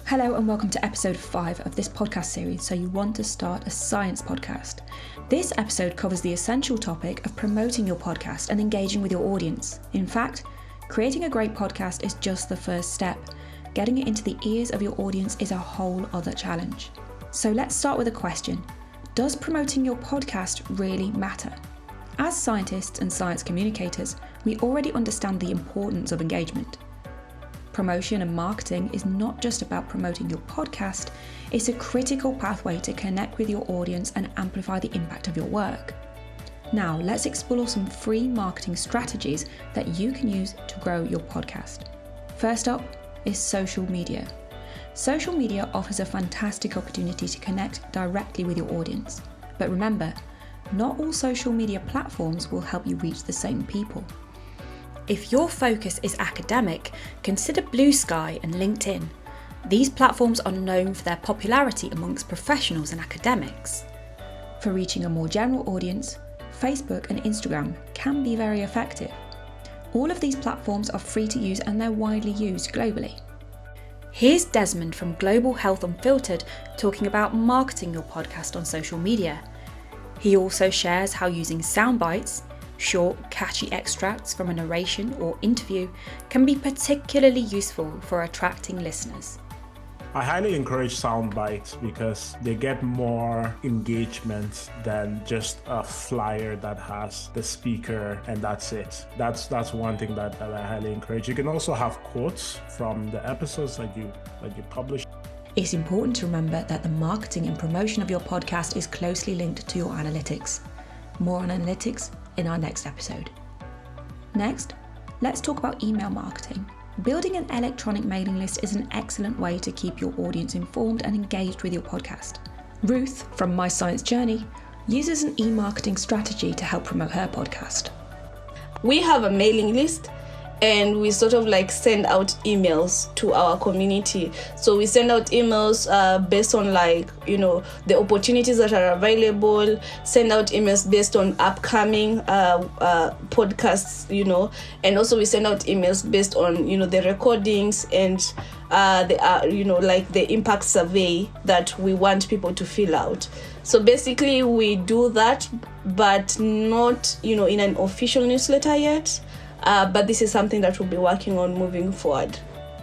Hello and welcome to episode 5 of this podcast series, So You Want to Start a Science Podcast. This episode covers the essential topic of promoting your podcast and engaging with your audience. In fact, creating a great podcast is just the first step. Getting it into the ears of your audience is a whole other challenge. So let's start with a question. Does promoting your podcast really matter? As scientists and science communicators, we already understand the importance of engagement. Promotion and marketing is not just about promoting your podcast, it's a critical pathway to connect with your audience and amplify the impact of your work. Now, let's explore some free marketing strategies that you can use to grow your podcast. First up is social media. Social media offers a fantastic opportunity to connect directly with your audience. But remember, not all social media platforms will help you reach the same people. If your focus is academic, consider Blue Sky and LinkedIn. These platforms are known for their popularity amongst professionals and academics. For reaching a more general audience, Facebook and Instagram can be very effective. All of these platforms are free to use and they're widely used globally. Here's Desmond from Global Health Unfiltered talking about marketing your podcast on social media. He also shares how using Soundbites, short, catchy extracts from a narration or interview, can be particularly useful for attracting listeners. I highly encourage Soundbites because they get more engagement than just a flyer that has the speaker and that's it. That's one thing that I highly encourage. You can also have quotes from the episodes that you publish. It's important to remember that the marketing and promotion of your podcast is closely linked to your analytics. More on analytics in our next episode. Next, let's talk about email marketing. Building an electronic mailing list is an excellent way to keep your audience informed and engaged with your podcast. Ruth from My Science Journey uses an e-marketing strategy to help promote her podcast. We have a mailing list and we sort of send out emails to our community. So we send out emails based on the opportunities that are available, send out emails based on upcoming podcasts, and also we send out emails based on, the recordings and the impact survey that we want people to fill out. So basically we do that, but not, in an official newsletter yet. But this is something that we'll be working on moving forward.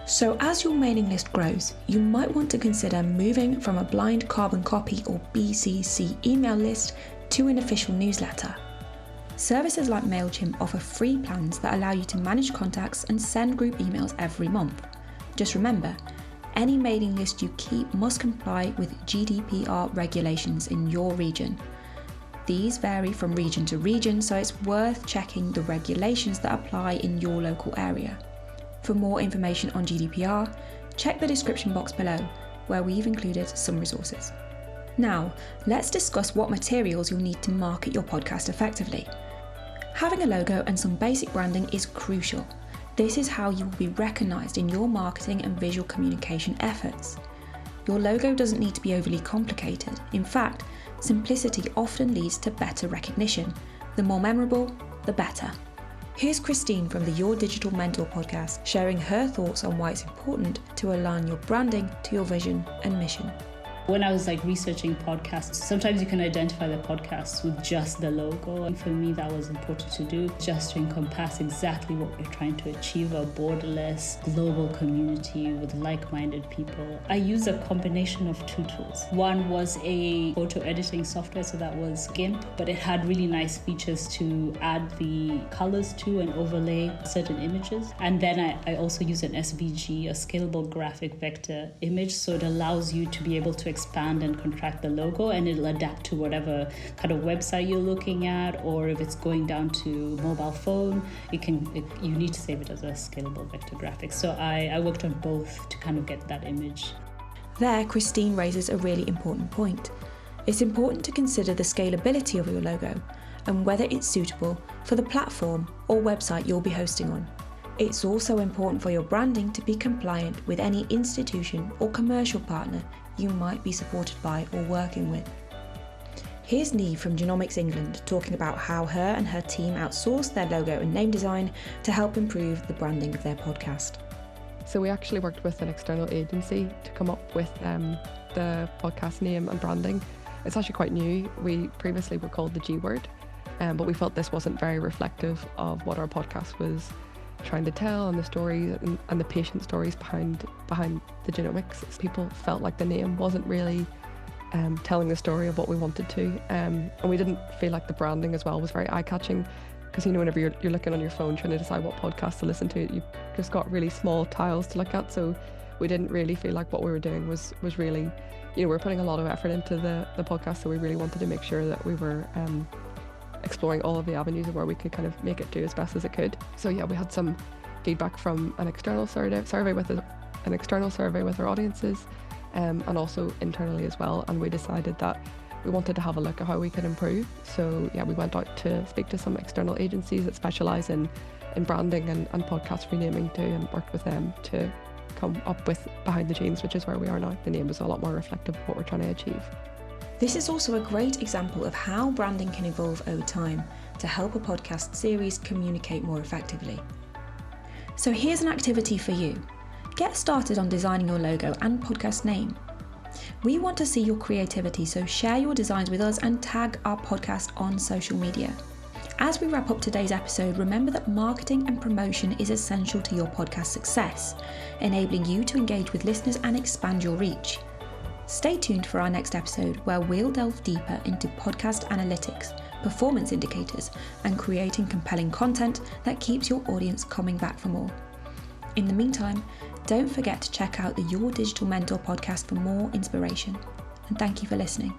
So as your mailing list grows, you might want to consider moving from a blind carbon copy or BCC email list to an official newsletter. Services like MailChimp offer free plans that allow you to manage contacts and send group emails every month. Just remember, any mailing list you keep must comply with GDPR regulations in your region. These vary from region to region, so it's worth checking the regulations that apply in your local area. For more information on GDPR, check the description box below, where we've included some resources. Now, let's discuss what materials you'll need to market your podcast effectively. Having a logo and some basic branding is crucial. This is how you will be recognised in your marketing and visual communication efforts. Your logo doesn't need to be overly complicated. In fact, simplicity often leads to better recognition. The more memorable, the better. Here's Christine from the Your Digital Mentor podcast sharing her thoughts on why it's important to align your branding to your vision and mission. When I was researching podcasts, sometimes you can identify the podcasts with just the logo. And for me, that was important to do, just to encompass exactly what we're trying to achieve, a borderless global community with like-minded people. I used a combination of two tools. One was a photo editing software, so that was GIMP, but it had really nice features to add the colors to and overlay certain images. And then I also use an SVG, a scalable graphic vector image, so it allows you to be able to expand and contract the logo, and it'll adapt to whatever kind of website you're looking at, or if it's going down to mobile phone, you need to save it as a scalable vector graphic. So I worked on both to kind of get that image. There, Christine raises a really important point. It's important to consider the scalability of your logo and whether it's suitable for the platform or website you'll be hosting on. It's also important for your branding to be compliant with any institution or commercial partner you might be supported by or working with. Here's Niamah from Genomics England talking about how her and her team outsourced their logo and name design to help improve the branding of their podcast. So we actually worked with an external agency to come up with the podcast name and branding. It's actually quite new. We previously were called the G Word, but we felt this wasn't very reflective of what our podcast was trying to tell, and the stories and the patient stories behind the genomics. People felt like the name wasn't really telling the story of what we wanted to, and we didn't feel like the branding as well was very eye-catching, because whenever you're looking on your phone trying to decide what podcast to listen to, you've just got really small tiles to look at. So we didn't really feel like what we were doing was really, we're putting a lot of effort into the podcast, so we really wanted to make sure that we were exploring all of the avenues of where we could kind of make it do as best as it could. So yeah, we had some feedback from an external survey with our audiences, and also internally as well, and we decided that we wanted to have a look at how we could improve. So yeah, we went out to speak to some external agencies that specialise in branding and podcast renaming too, and worked with them to come up with Behind the Genes, which is where we are now. The name is a lot more reflective of what we're trying to achieve. This is also a great example of how branding can evolve over time to help a podcast series communicate more effectively. So here's an activity for you. Get started on designing your logo and podcast name. We want to see your creativity, so share your designs with us and tag our podcast on social media. As we wrap up today's episode, remember that marketing and promotion is essential to your podcast success, enabling you to engage with listeners and expand your reach. Stay tuned for our next episode, where we'll delve deeper into podcast analytics, performance indicators, and creating compelling content that keeps your audience coming back for more. In the meantime, don't forget to check out the Your Digital Mentor podcast for more inspiration. And thank you for listening.